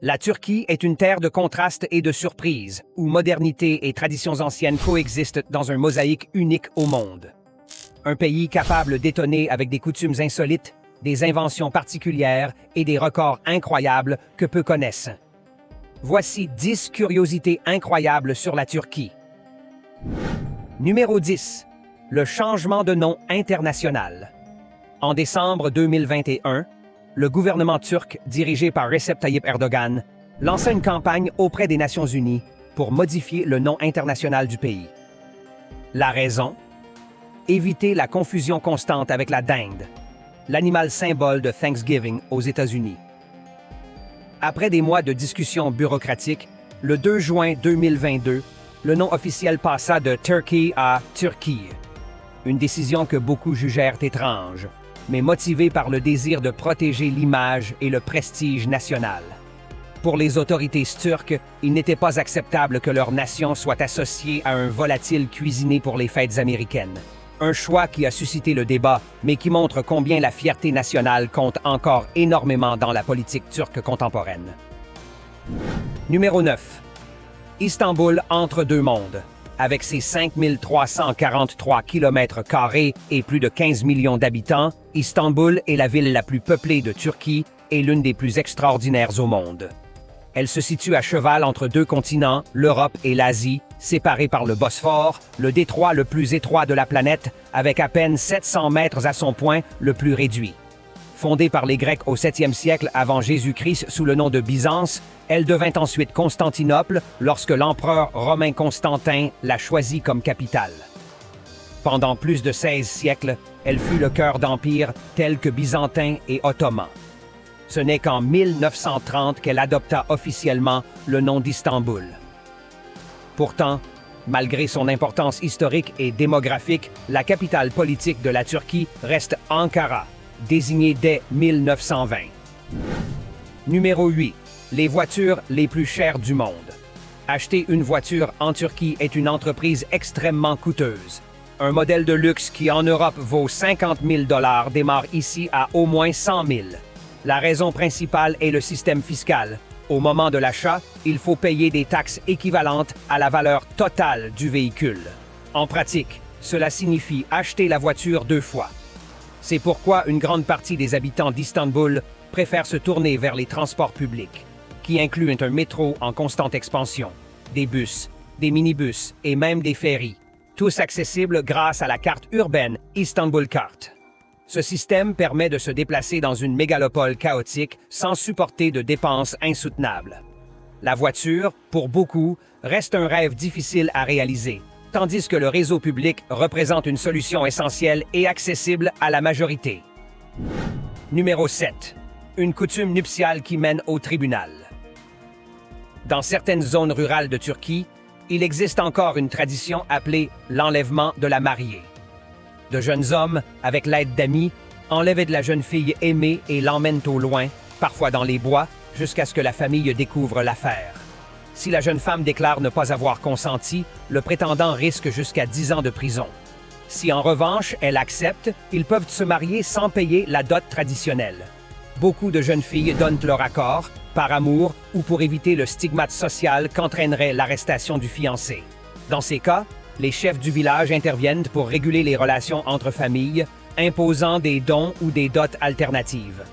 La Turquie est une terre de contrastes et de surprises, où modernité et traditions anciennes coexistent dans un mosaïque unique au monde. Un pays capable d'étonner avec des coutumes insolites, des inventions particulières et des records incroyables que peu connaissent. Voici 10 curiosités incroyables sur la Turquie. Numéro 10. Le changement de nom international. En décembre 2021, le gouvernement turc, dirigé par Recep Tayyip Erdogan, lança une campagne auprès des Nations Unies pour modifier le nom international du pays. La raison? Éviter la confusion constante avec la dinde, l'animal symbole de Thanksgiving aux États-Unis. Après des mois de discussions bureaucratiques, le 2 juin 2022, le nom officiel passa de Turkey à Turquie. Une décision que beaucoup jugèrent étrange, mais motivée par le désir de protéger l'image et le prestige national. Pour les autorités turques, il n'était pas acceptable que leur nation soit associée à un volatile cuisiné pour les fêtes américaines. Un choix qui a suscité le débat, mais qui montre combien la fierté nationale compte encore énormément dans la politique turque contemporaine. Numéro 9. Istanbul entre deux mondes. Avec ses 5343 km² et plus de 15 millions d'habitants, Istanbul est la ville la plus peuplée de Turquie et l'une des plus extraordinaires au monde. Elle se situe à cheval entre deux continents, l'Europe et l'Asie, séparée par le Bosphore, le détroit le plus étroit de la planète, avec à peine 700 mètres à son point le plus réduit. Fondée par les Grecs au 7e siècle avant Jésus-Christ sous le nom de Byzance, elle devint ensuite Constantinople lorsque l'empereur romain Constantin la choisit comme capitale. Pendant plus de 16 siècles, elle fut le cœur d'empires tels que byzantins et ottomans. Ce n'est qu'en 1930 qu'elle adopta officiellement le nom d'Istanbul. Pourtant, malgré son importance historique et démographique, la capitale politique de la Turquie reste Ankara, désignée dès 1920. Numéro 8. Les voitures les plus chères du monde. Acheter une voiture en Turquie est une entreprise extrêmement coûteuse. Un modèle de luxe qui en Europe vaut 50 000 $ démarre ici à au moins 100 000. La raison principale est le système fiscal. Au moment de l'achat, il faut payer des taxes équivalentes à la valeur totale du véhicule. En pratique, cela signifie acheter la voiture 2 fois. C'est pourquoi une grande partie des habitants d'Istanbul préfèrent se tourner vers les transports publics, qui incluent un métro en constante expansion, des bus, des minibus et même des ferries, tous accessibles grâce à la carte urbaine Istanbul Kart. Ce système permet de se déplacer dans une mégalopole chaotique sans supporter de dépenses insoutenables. La voiture, pour beaucoup, reste un rêve difficile à réaliser, tandis que le réseau public représente une solution essentielle et accessible à la majorité. Numéro 7. Une coutume nuptiale qui mène au tribunal. Dans certaines zones rurales de Turquie, il existe encore une tradition appelée l'enlèvement de la mariée. De jeunes hommes, avec l'aide d'amis, enlèvent de la jeune fille aimée et l'emmènent au loin, parfois dans les bois, jusqu'à ce que la famille découvre l'affaire. Si la jeune femme déclare ne pas avoir consenti, le prétendant risque jusqu'à 10 ans de prison. Si en revanche elle accepte, ils peuvent se marier sans payer la dot traditionnelle. Beaucoup de jeunes filles donnent leur accord, par amour ou pour éviter le stigmate social qu'entraînerait l'arrestation du fiancé. Dans ces cas, les chefs du village interviennent pour réguler les relations entre familles, imposant des dons ou des dots alternatives.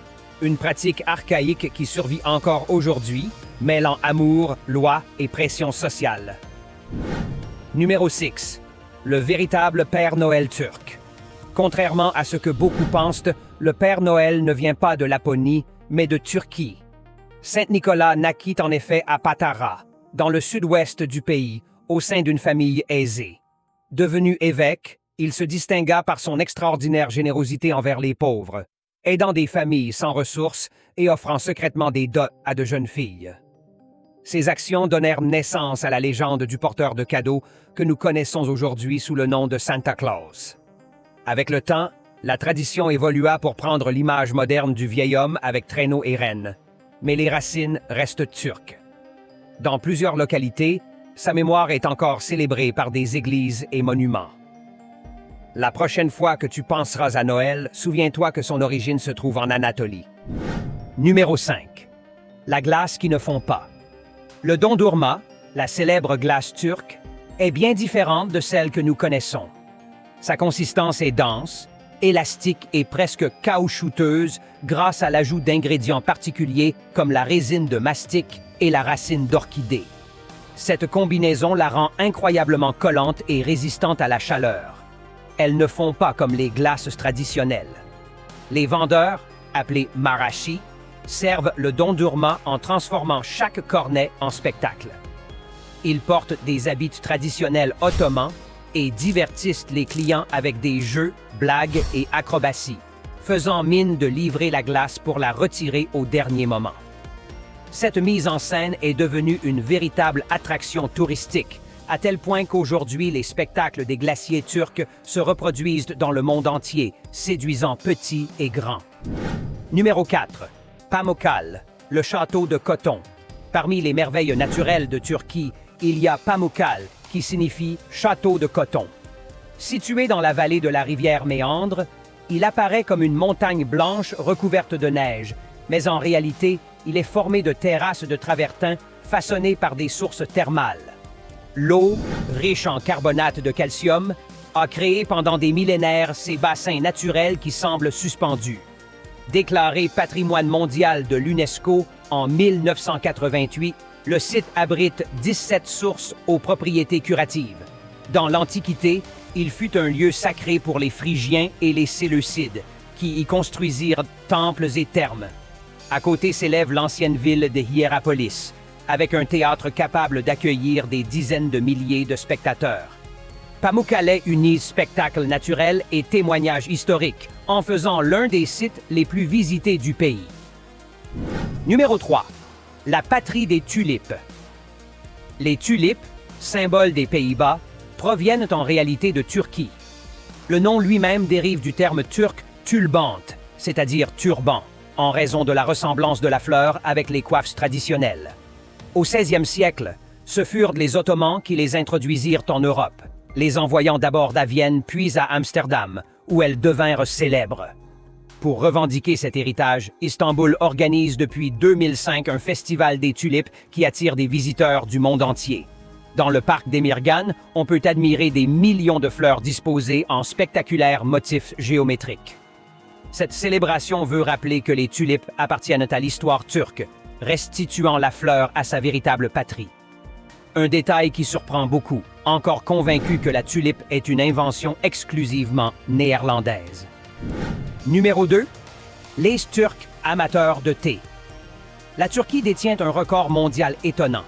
Une pratique archaïque qui survit encore aujourd'hui, mêlant amour, loi et pression sociale. Numéro 6. Le véritable Père Noël turc. Contrairement à ce que beaucoup pensent, le Père Noël ne vient pas de Laponie, mais de Turquie. Saint-Nicolas naquit en effet à Patara, dans le sud-ouest du pays, au sein d'une famille aisée. Devenu évêque, il se distingua par son extraordinaire générosité envers les pauvres, aidant des familles sans ressources et offrant secrètement des dots à de jeunes filles. Ces actions donnèrent naissance à la légende du porteur de cadeaux que nous connaissons aujourd'hui sous le nom de Santa Claus. Avec le temps, la tradition évolua pour prendre l'image moderne du vieil homme avec traîneau et renne, mais les racines restent turques. Dans plusieurs localités, sa mémoire est encore célébrée par des églises et monuments. La prochaine fois que tu penseras à Noël, souviens-toi que son origine se trouve en Anatolie. Numéro 5. la glace qui ne fond pas. Le dondurma, la célèbre glace turque, est bien différente de celle que nous connaissons. Sa consistance est dense, élastique et presque caoutchouteuse grâce à l'ajout d'ingrédients particuliers comme la résine de mastic et la racine d'orchidée. Cette combinaison la rend incroyablement collante et résistante à la chaleur. Elle ne fond pas comme les glaces traditionnelles. Les vendeurs, appelés marashi, servent le dondurma en transformant chaque cornet en spectacle. Ils portent des habits traditionnels ottomans et divertissent les clients avec des jeux, blagues et acrobaties, faisant mine de livrer la glace pour la retirer au dernier moment. Cette mise en scène est devenue une véritable attraction touristique, à tel point qu'aujourd'hui les spectacles des glaciers turcs se reproduisent dans le monde entier, séduisant petits et grands. Numéro 4. Pamukkale, le château de coton. Parmi les merveilles naturelles de Turquie, il y a Pamukkale, qui signifie « château de coton ». Situé dans la vallée de la rivière Méandre, il apparaît comme une montagne blanche recouverte de neige, mais en réalité, il est formé de terrasses de travertin façonnées par des sources thermales. L'eau, riche en carbonate de calcium, a créé pendant des millénaires ces bassins naturels qui semblent suspendus. Déclaré patrimoine mondial de l'UNESCO en 1988, le site abrite 17 sources aux propriétés curatives. Dans l'Antiquité, il fut un lieu sacré pour les Phrygiens et les Séleucides, qui y construisirent temples et thermes. À côté s'élève l'ancienne ville de Hiérapolis, avec un théâtre capable d'accueillir des dizaines de milliers de spectateurs. Pamukkale unit spectacle naturel et témoignages historiques, en faisant l'un des sites les plus visités du pays. Numéro 3. La patrie des tulipes. Les tulipes, symbole des Pays-Bas, proviennent en réalité de Turquie. Le nom lui-même dérive du terme turc tulbant, c'est-à-dire turban, en raison de la ressemblance de la fleur avec les coiffes traditionnelles. Au XVIe siècle, ce furent les Ottomans qui les introduisirent en Europe, les envoyant d'abord à Vienne puis à Amsterdam, où elles devinrent célèbres. Pour revendiquer cet héritage, Istanbul organise depuis 2005 un festival des tulipes qui attire des visiteurs du monde entier. Dans le parc d'Emirgan, on peut admirer des millions de fleurs disposées en spectaculaires motifs géométriques. Cette célébration veut rappeler que les tulipes appartiennent à l'histoire turque, restituant la fleur à sa véritable patrie. Un détail qui surprend beaucoup, encore convaincu que la tulipe est une invention exclusivement néerlandaise. Numéro 2. Les Turcs amateurs de thé. La Turquie détient un record mondial étonnant.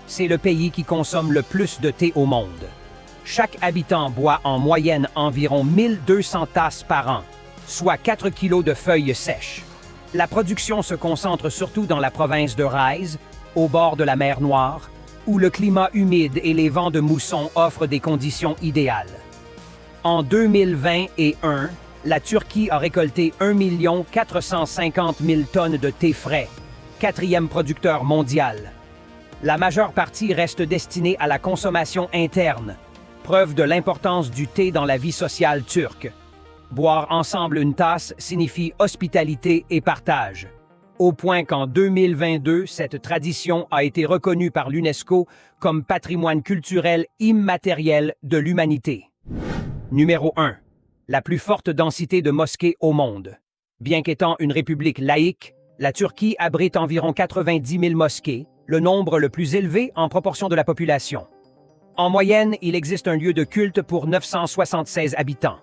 C'est le pays qui consomme le plus de thé au monde. Chaque habitant boit en moyenne environ 1200 tasses par an, soit 4 kilos de feuilles sèches. La production se concentre surtout dans la province de Rize, au bord de la mer Noire, où le climat humide et les vents de mousson offrent des conditions idéales. En 2021, la Turquie a récolté 1 450 000 tonnes de thé frais, quatrième producteur mondial. La majeure partie reste destinée à la consommation interne, preuve de l'importance du thé dans la vie sociale turque. Boire ensemble une tasse signifie hospitalité et partage, au point qu'en 2022, cette tradition a été reconnue par l'UNESCO comme patrimoine culturel immatériel de l'humanité. Numéro 1. La plus forte densité de mosquées au monde. Bien qu'étant une république laïque, la Turquie abrite environ 90 000 mosquées, le nombre le plus élevé en proportion de la population. En moyenne, il existe un lieu de culte pour 976 habitants.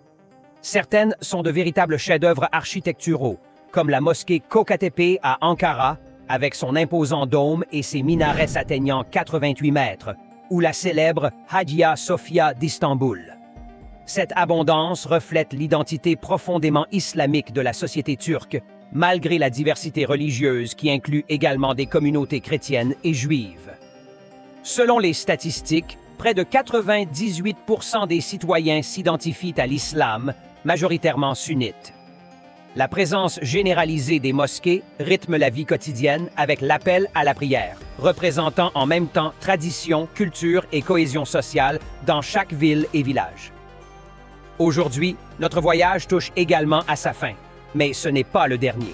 Certaines sont de véritables chefs-d'œuvre architecturaux, comme la mosquée Koktepe à Ankara, avec son imposant dôme et ses minarets atteignant 88 mètres, ou la célèbre Hagia Sophia d'Istanbul. Cette abondance reflète l'identité profondément islamique de la société turque, malgré la diversité religieuse qui inclut également des communautés chrétiennes et juives. Selon les statistiques, près de 98% des citoyens s'identifient à l'islam, majoritairement sunnite. La présence généralisée des mosquées rythme la vie quotidienne avec l'appel à la prière, représentant en même temps tradition, culture et cohésion sociale dans chaque ville et village. Aujourd'hui, notre voyage touche également à sa fin, mais ce n'est pas le dernier.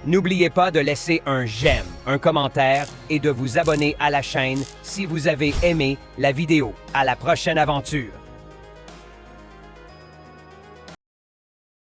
N'oubliez pas de laisser un j'aime, un commentaire et de vous abonner à la chaîne si vous avez aimé la vidéo. À la prochaine aventure!